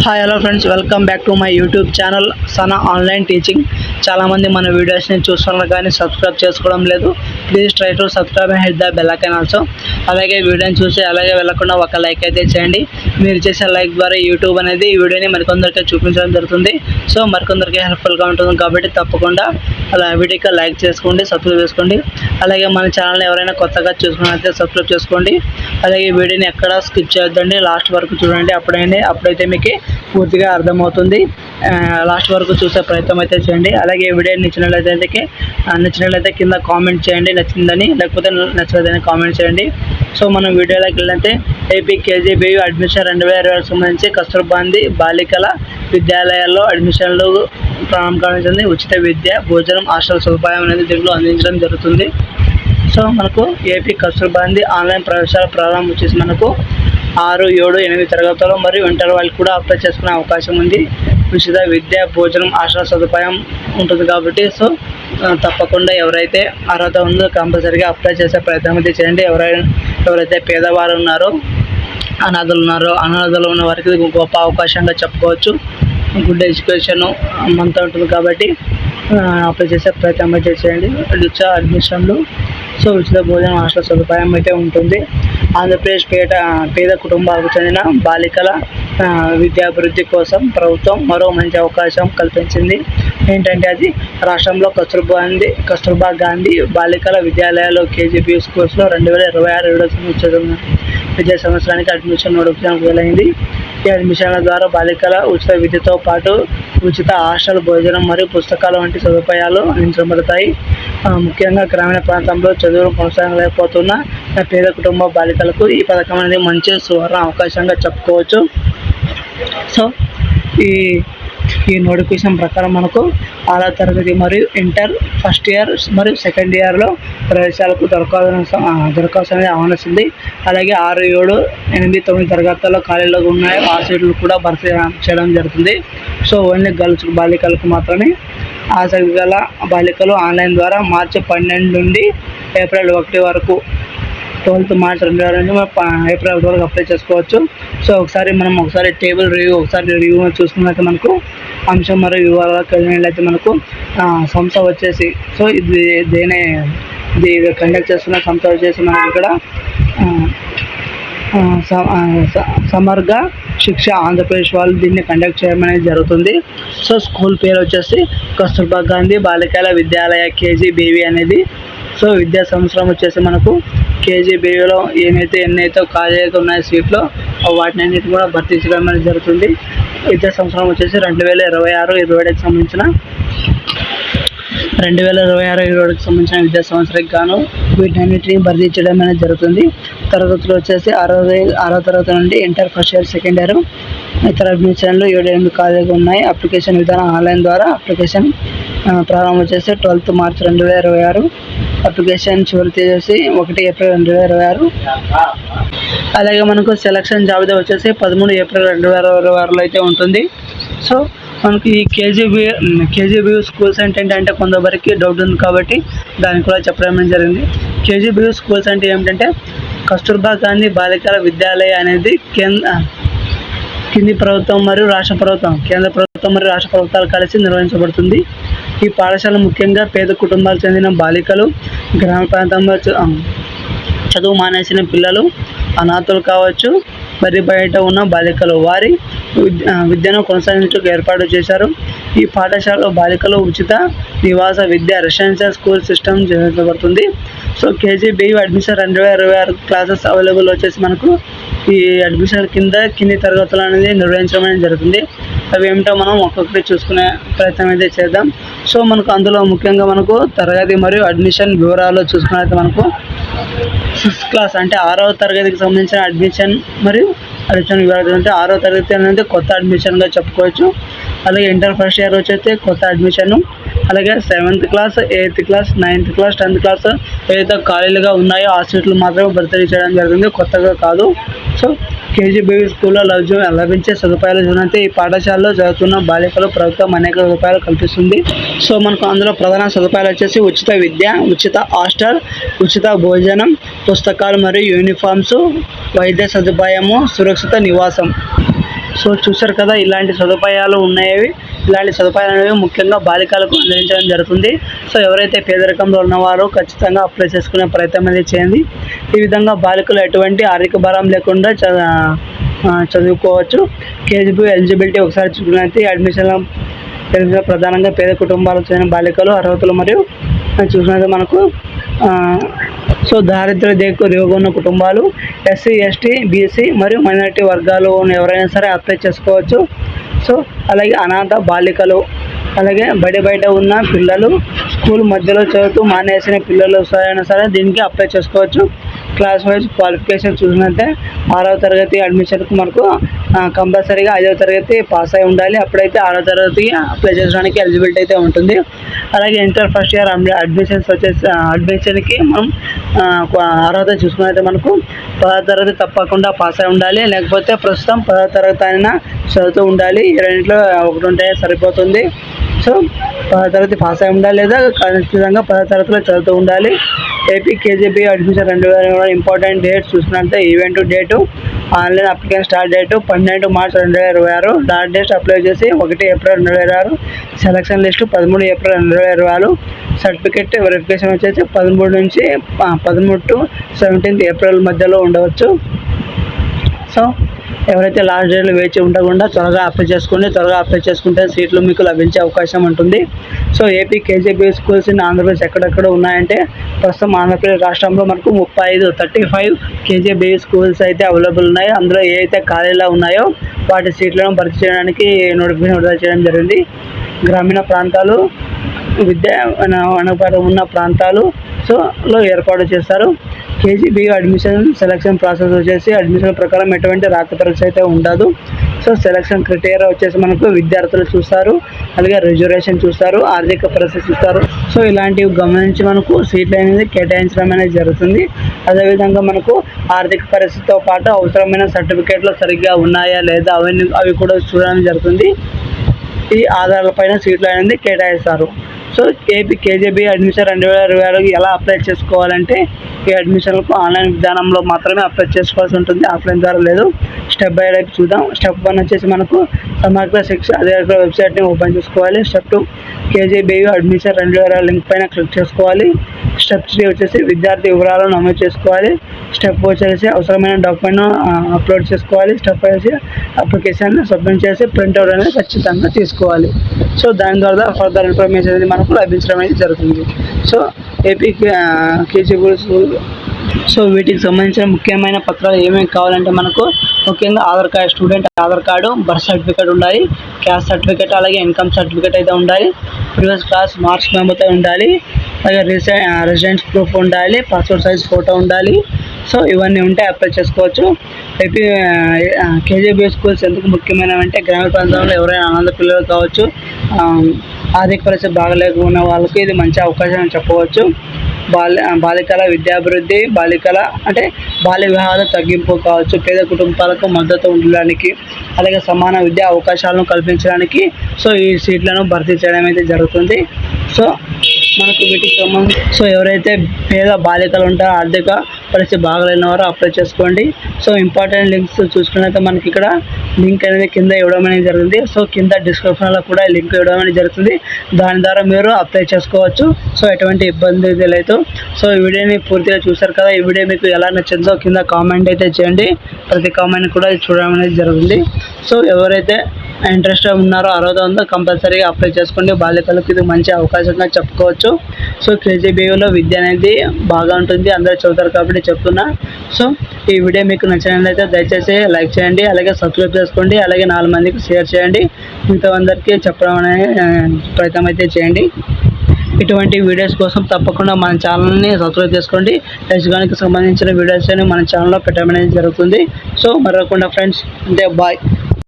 Hi hello friends, welcome back to my YouTube channel Sana online teaching. చాలామంది మన వీడియోస్ని చూస్తున్నారు కానీ సబ్స్క్రైబ్ చేసుకోవడం లేదు. Please try to subscribe and hit the bell icon also. అలాగే వీడియోని చూసి అలాగే వెళ్ళకుండా ఒక లైక్ అయితే చేయండి. మీరు చేసే లైక్ ద్వారా యూట్యూబ్ అనేది ఈ వీడియోని మరికొందరికి చూపించడం జరుగుతుంది. సో మరికొందరికి హెల్ప్ఫుల్గా ఉంటుంది కాబట్టి తప్పకుండా అలా వీడియోకి లైక్ చేసుకోండి, సబ్స్క్రైబ్ చేసుకోండి. అలాగే మన ఛానల్ని ఎవరైనా కొత్తగా చూసుకున్నట్లయితే సబ్స్క్రైబ్ చేసుకోండి. అలాగే ఈ వీడియోని ఎక్కడ స్కిప్ చేయొద్దండి, లాస్ట్ వరకు చూడండి. అప్పుడైతే మీకు పూర్తిగా అర్థమవుతుంది. లాస్ట్ వరకు చూసే ప్రయత్నం అయితే చేయండి. అలాగే వీడియో నచ్చినట్లయితే కింద కామెంట్ చేయండి నచ్చిందని, లేకపోతే నచ్చలేదని కామెంట్ చేయండి. సో మనం వీడియోలోకి వెళ్ళితే ఏపీ కేజీబీయూ అడ్మిషన్ 2020 సంబంధించి కస్తూర్బా గాంధీ బాలికల విద్యాలయాల్లో అడ్మిషన్లు ప్రారంభించింది. ఉచిత విద్య, భోజనం, హాస్టల్ సదుపాయం అనేది దీంట్లో అందించడం జరుగుతుంది. సో మనకు ఏపీ కస్తూర్బా గాంధీ ఆన్లైన్ ప్రవేశాల ప్రారంభం వచ్చేసి మనకు 6, 7, 8 తరగతులు మరియు ఇంటర్ వాళ్ళకి కూడా అప్లై చేసుకునే అవకాశం ఉంది. ఉచిత విద్య, భోజనం, హాస్టల్ సదుపాయం ఉంటుంది కాబట్టి సో తప్పకుండా ఎవరైతే అర్హత ఉందో కంపల్సరీగా అప్లై చేసే ప్రయత్నం అయితే చేయండి. ఎవరైతే పేదవారు ఉన్నారో, అనాథలు ఉన్న వారికి గొప్ప అవకాశంగా చెప్పుకోవచ్చు. గుడ్ ఎడ్యుకేషన్ అంతా ఉంటుంది కాబట్టి అప్లై చేసే ప్రయత్నం అయితే చేయండి. అడ్మిషన్లు సో ఉచిత భోజనం, హాస్టల్ సదుపాయం అయితే ఉంటుంది. ఆంధ్రప్రదేశ్ పేద కుటుంబాలకు చెందిన బాలికల విద్యాభివృద్ధి కోసం ప్రభుత్వం మరో మంచి అవకాశం కల్పించింది. ఏంటంటే అది రాష్ట్రంలో కస్తూర్బా గాంధీ బాలికల విద్యాలయాలు కేజీబీయూ స్కూల్స్లో 2026 విద్యా సంవత్సరానికి అడ్మిషన్ నోటిఫికేషన్ విడుదలైంది. ఈ అడ్మిషన్ల ద్వారా బాలికల ఉచిత విద్యతో పాటు ఉచిత హాస్టల్ భోజనం మరియు పుస్తకాలు వంటి సదుపాయాలు అందించబడతాయి. ముఖ్యంగా గ్రామీణ ప్రాంతంలో చదువులు కొనసాగలేకపోతున్న పేద కుటుంబ బాలికలకు ఈ పథకం అనేది మంచి సువర్ణ అవకాశంగా చెప్పుకోవచ్చు. సో ఈ నోటిఫికేషన్ ప్రకారం మనకు 6వ తరగతి మరియు ఇంటర్ ఫస్ట్ ఇయర్ మరియు సెకండ్ ఇయర్లో ప్రవేశాలకు దరఖాస్తు అనేది ఆహ్వానిస్తుంది. అలాగే 6, 7, 8, 9 తరగతుల్లో ఖాళీలు ఉన్నాయి, ఆ సీట్లు కూడా భర్తీ చేయడం జరుగుతుంది. సో ఓన్లీ గర్ల్స్ బాలికలకు మాత్రమే. ఆసక్తి గల బాలికలు ఆన్లైన్ ద్వారా మార్చి 12 నుండి ఏప్రిల్ 1 వరకు 12 మార్చి 2020 నుండి ఏప్రిల్ 1 వరకు అప్లై చేసుకోవచ్చు. సో ఒకసారి టేబుల్ రివ్యూ చూసుకున్నట్లయితే మనకు అంశం మరియు వివరాలకు వెళ్ళినట్లయితే మనకు సంస్థ వచ్చేసి సో ఇది కండక్ట్ చేస్తున్న సంస్థ వచ్చేసి మనకి ఇక్కడ సమగ్ర శిక్ష ఆంధ్రప్రదేశ్ వాళ్ళు దీన్ని కండక్ట్ చేయడం అనేది జరుగుతుంది. సో స్కూల్ పేరు వచ్చేసి కస్తూర్బా గాంధీ బాలికల విద్యాలయ కేజీబీవీ అనేది. సో విద్యా సంవత్సరం వచ్చేసి మనకు కేజీబీవీలో ఎన్నైతే ఖాళీ అయితే ఉన్నాయో సీట్లో వాటిని అన్నిటి కూడా భర్తీ చేయడం అనేది జరుగుతుంది. విద్యా సంవత్సరం వచ్చేసి 2026-27కి సంబంధించిన 2026-27కి సంబంధించిన విద్యా సంవత్సరానికి గాను వీటన్నిటిని భర్తీ చేయడం అనేది జరుగుతుంది. తరగతులు వచ్చేసి 6వ తరగతి నుండి inter first year second year ఇతర అడ్మిషన్లు 7 ఖాళీగా ఉన్నాయి. అప్లికేషన్ విధానం ఆన్లైన్ ద్వారా. అప్లికేషన్ ప్రారంభం వచ్చేసి 12 మార్చి 2026. అప్లికేషన్ చివరి తేదీ వచ్చేసి 1 ఏప్రిల్ 2026. అలాగే మనకు సెలక్షన్ జాబితా వచ్చేసి 13 ఏప్రిల్ 2026లో అయితే ఉంటుంది. సో మనకి ఈ కేజీబీయూ స్కూల్స్ అంటే కొంతవరకు డౌట్ ఉంది కాబట్టి దానికి కూడా చెప్పడం జరిగింది. కేజీబీయూ స్కూల్స్ అంటే ఏమిటంటే కస్తూర్బా గాంధీ బాలికల విద్యాలయ అనేది కింది ప్రభుత్వం మరియు రాష్ట్ర ప్రభుత్వం, కేంద్ర ప్రభుత్వం మరియు రాష్ట్ర ప్రభుత్వాలు కలిసి నిర్వహించబడుతుంది. ఈ పాఠశాల ముఖ్యంగా పేద కుటుంబాలకు చెందిన బాలికలు, గ్రామ ప్రాంతంలో చదువు మానేసిన పిల్లలు, అనాథలు కావచ్చు, బయట ఉన్న బాలికలు వారి విద్యను కొనసాగించడానికి ఏర్పాటు చేశారు. ఈ పాఠశాలలో బాలికలు ఉచిత నివాస విద్య రెసిడెన్షియల్ స్కూల్ సిస్టమ్ నిర్వహించబడుతుంది. సో కేజీబీయూ అడ్మిషన్ 2026 క్లాసెస్ అవైలబుల్ వచ్చేసి మనకు ఈ అడ్మిషన్ కింది తరగతులు అనేది నిర్వహించడం అనేది జరుగుతుంది. అవి ఏమిటో మనం ఒక్కొక్కటి చూసుకునే ప్రయత్నం అయితే చేద్దాం. సో మనకు అందులో ముఖ్యంగా మనకు తరగతి మరియు అడ్మిషన్ వివరాలు చూసుకున్నట్లయితే మనకు 6th క్లాస్ అంటే 6వ తరగతికి సంబంధించిన అడ్మిషన్ వివరాలు అంటే 6వ తరగతి అనేది కొత్త అడ్మిషన్గా చెప్పుకోవచ్చు. అలాగే ఇంటర్ ఫస్ట్ ఇయర్ వచ్చేసి కొత్త అడ్మిషన్. అలాగే 7th class, 8th class, 9th class, 10th class ఏదైతే ఖాళీలుగా ఉన్నాయో ఆ సీట్లు మాత్రమే భర్తీ చేయడం జరిగింది, కొత్తగా కాదు. సో కేజీబీయూ స్కూల్లో లభించే సదుపాయాలు చూడండి. ఈ పాఠశాలలో చదువుతున్న బాలికలు ప్రభుత్వం అనేక సదుపాయాలు కల్పిస్తుంది. సో మనకు అందులో ప్రధాన సదుపాయాలు వచ్చేసి ఉచిత విద్య, ఉచిత హాస్టల్, ఉచిత భోజనం, పుస్తకాలు మరియు యూనిఫామ్స్, వైద్య సదుపాయము, సురక్షిత నివాసం. సో చూసారు కదా, ఇలాంటి సదుపాయాలు ఉన్నాయి. ఇలాంటి సదుపాయాలు అనేవి ముఖ్యంగా బాలికలకు అందించడం జరుగుతుంది. సో ఎవరైతే పేదరికంలో ఉన్నవారో ఖచ్చితంగా అప్లై చేసుకునే ప్రయత్నం అనేది చేయండి. ఈ విధంగా బాలికలు ఎటువంటి ఆర్థిక భారం లేకుండా చదువుకోవచ్చు. కేజీబీ ఎలిజిబిలిటీ ఒకసారి చూసినట్లయితే అడ్మిషన్ ప్రధానంగా పేద కుటుంబాలకు చెందిన బాలికలు అర్హతలు మరియు చూసినట్లయితే మనకు సో దారిద్ర్య రేఖ ఉన్న కుటుంబాలు, ఎస్సీ, ఎస్టీ, బీసీ మరియు మైనారిటీ వర్గాలు ఎవరైనా సరే అప్లై చేసుకోవచ్చు. సో అలాగే అనాథ బాలికలు, అలాగే బయట ఉన్న పిల్లలు, స్కూల్ మధ్యలో చదువుతూ మానేసిన పిల్లలు అయినా సరే దీనికి అప్లై చేసుకోవచ్చు. క్లాస్ వైజ్ క్వాలిఫికేషన్ చూసినట్టే 6వ తరగతి అడ్మిషన్కు మనకు కంపల్సరీగా 5వ తరగతి పాస్ అయి ఉండాలి. అప్పుడైతే 6వ తరగతి అప్లై చేయడానికి ఎలిజిబిలిటీ అయితే ఉంటుంది. అలాగే ఇంటర్ ఫస్ట్ ఇయర్ అడ్మిషన్కి మనం అర్హత చూసుకున్నట్లయితే మనకు 10వ తరగతి తప్పకుండా పాస్ అయి ఉండాలి. లేకపోతే ప్రస్తుతం 10వ తరగతి అయినా చదువుతూ ఉండాలి. ఈ రెండింటిలో ఒకటి ఉంటే సరిపోతుంది. సో 10వ తరగతి పాస్ అయి ఉండాలి లేదా ఖచ్చితంగా 10వ తరగతిలో చదువుతూ ఉండాలి. AP KGB admission 2020 important dates చూసినట్లయితే event date, online application start date 12 March 2026, last date apply చేసి 1 April 2026, selection list 13 April 2026, certificate verification వచ్చేసి 13 నుంచి 13 టు 17 ఏప్రిల్ మధ్యలో ఉండవచ్చు. సో ఎవరైతే లాస్ట్ డేట్లో వేచి ఉండకుండా త్వరగా అప్లై చేసుకోండి. త్వరగా అప్లై చేసుకుంటే సీట్లు మీకు లభించే అవకాశం ఉంటుంది. So AP KGB schools in Andhra Pradesh ఎక్కడెక్కడ ఉన్నాయంటే ప్రస్తుతం ఆంధ్రప్రదేశ్ రాష్ట్రంలో మనకు 35 కేజీబీ స్కూల్స్ అయితే అవైలబుల్ ఉన్నాయి. అందులో ఏ అయితే ఖాళీలో ఉన్నాయో వాటి సీట్లను భర్తీ చేయడానికి నోటిఫికేషన్ విడుదల చేయడం జరిగింది. గ్రామీణ ప్రాంతాలు, విద్యా అనుపాతం ఉన్న ప్రాంతాలు లో ఏర్పాటు చేస్తారు. కేజీబీ అడ్మిషన్ సెలక్షన్ ప్రాసెస్ వచ్చేసి అడ్మిషన్ ప్రకారం ఎటువంటి రాత పరీక్ష అయితే ఉండదు. సో సెలక్షన్ క్రైటీరియా వచ్చేసి మనకు విద్యార్థులు చూస్తారు, అలాగే రిజర్వేషన్ చూస్తారు, ఆర్థిక పరిస్థితి చూస్తారు. సో ఇలాంటివి గమనించి మనకు సీట్లు అనేది కేటాయించడం అనేది జరుగుతుంది. అదేవిధంగా మనకు ఆర్థిక పరిస్థితితో పాటు అవసరమైన సర్టిఫికేట్లు సరిగ్గా ఉన్నాయా లేదా అవి కూడా చూడడం జరుగుతుంది. ఈ ఆధారాలపైన సీట్లు అనేది కేటాయిస్తారు. సో ఏపీ కేజీబీ అడ్మిషన్ 2026 ఎలా అప్లై చేసుకోవాలంటే ఈ అడ్మిషన్లకు ఆన్లైన్ విధానంలో మాత్రమే అప్లై చేసుకోవాల్సి ఉంటుంది. ఆఫ్లైన్ ద్వారా లేదు. స్టెప్ బై స్టెప్ చూద్దాం. స్టెప్ 1 వచ్చేసి మనకు సమగ్ర శిక్ష అధికారిక వెబ్సైట్ని ఓపెన్ చేసుకోవాలి. స్టెప్ 2 కేజీబీ అడ్మిషన్ 2026 లింక్ పైన క్లిక్ చేసుకోవాలి. స్టెప్ 3 వచ్చేసి విద్యార్థి వివరాలను నమోదు చేసుకోవాలి. స్టెప్ 4 వచ్చేసి అవసరమైన డాక్యుమెంట్ను అప్లోడ్ చేసుకోవాలి. స్టెప్ 5 వచ్చి అప్లికేషన్ సబ్మిట్ చేసి ప్రింట్అవుట్ అనేది ఖచ్చితంగా తీసుకోవాలి. సో దాని ద్వారా ఫర్దర్ ఇన్ఫర్మేషన్ అనేది మనకు లభించడం అనేది జరుగుతుంది. సో ఏపీ కేజీబీ సో వీటికి సంబంధించిన ముఖ్యమైన పత్రాలు ఏమేమి కావాలంటే మనకు ముఖ్యంగా Aadhaar card, student Aadhaar card, birth certificate ఉండాలి, క్యాస్ట్ సర్టిఫికేట్, అలాగే ఇన్కమ్ సర్టిఫికేట్ అయితే ఉండాలి, ప్రీవియస్ క్లాస్ మార్క్స్ మెమోతో ఉండాలి, అలాగే రెసిడెన్స్ ప్రూఫ్ ఉండాలి, పాస్పోర్ట్ సైజ్ ఫోటో ఉండాలి. సో ఇవన్నీ ఉంటే అప్లై చేసుకోవచ్చు. ఏపీ కేజీబీ స్కూల్స్ ఎందుకు ముఖ్యమైనవంటే గ్రామీణ ప్రాంతంలో ఎవరైనా అనాథ పిల్లలు కావచ్చు, ఆర్థిక పరిస్థితి బాగలేకున్న వాళ్ళకి ఇది మంచి అవకాశం అని చెప్పవచ్చు. బాలికల విద్యాభివృద్ధి, బాల్య వివాహాల తగ్గింపు కావచ్చు, పేద కుటుంబాలకు మద్దతు ఉండడానికి, అలాగే సమాన విద్యా అవకాశాలను కల్పించడానికి సో ఈ సీట్లను భర్తీ చేయడం అయితే జరుగుతుంది. సో మనకు వీటికి సంబంధించి సో ఎవరైతే పేద బాలికలు ఉంటారో ఆర్థిక పరిస్థితి బాగలేని వారు అప్లై చేసుకోండి. సో ఇంపార్టెంట్ లింక్స్ చూసుకున్నట్లయితే మనకి ఇక్కడ లింక్ అనేది కింద ఇవ్వడం అనేది జరుగుతుంది. సో కింద డిస్క్రిప్షన్లో కూడా లింక్ ఇవ్వడం అనేది జరుగుతుంది. దాని ద్వారా మీరు అప్లై చేసుకోవచ్చు. సో ఎటువంటి ఇబ్బంది లేదు. సో ఈ వీడియోని పూర్తిగా చూసారు కదా. ఈ వీడియో మీకు ఎలా నచ్చిందో కింద కామెంట్ అయితే చేయండి. ప్రతి కామెంట్ కూడా చూడడం అనేది జరుగుతుంది. సో ఎవరైతే ఇంట్రెస్ట్ ఉన్నారో అర్హత ఉందో కంపల్సరీగా అప్లై చేసుకోండి. బాలికలకు ఇది మంచి అవకాశంగా చెప్పుకోవచ్చు. సో కేజీబీలో విద్య అనేది బాగా ఉంటుంది, అందరూ చదువుతారు కాబట్టి చెప్తున్నా. సో ఈ వీడియో మీకు నచ్చినట్లయితే దయచేసి లైక్ చేయండి, అలాగే సబ్స్క్రైబ్ చేసుకోండి, అలాగే 4 మందికి షేర్ చేయండి. మిగతా అందరికీ చెప్పడం అనే ప్రయత్నం అయితే చేయండి. ఇటువంటి వీడియోస్ కోసం తప్పకుండా మన ఛానల్ని సబ్స్క్రైబ్ చేసుకోండి. ఎస్గానికి సంబంధించిన వీడియోస్ అని మన ఛానల్లో పెట్టడం అనేది జరుగుతుంది. సో మరొకకుండా ఫ్రెండ్స్, అంటే బాయ్.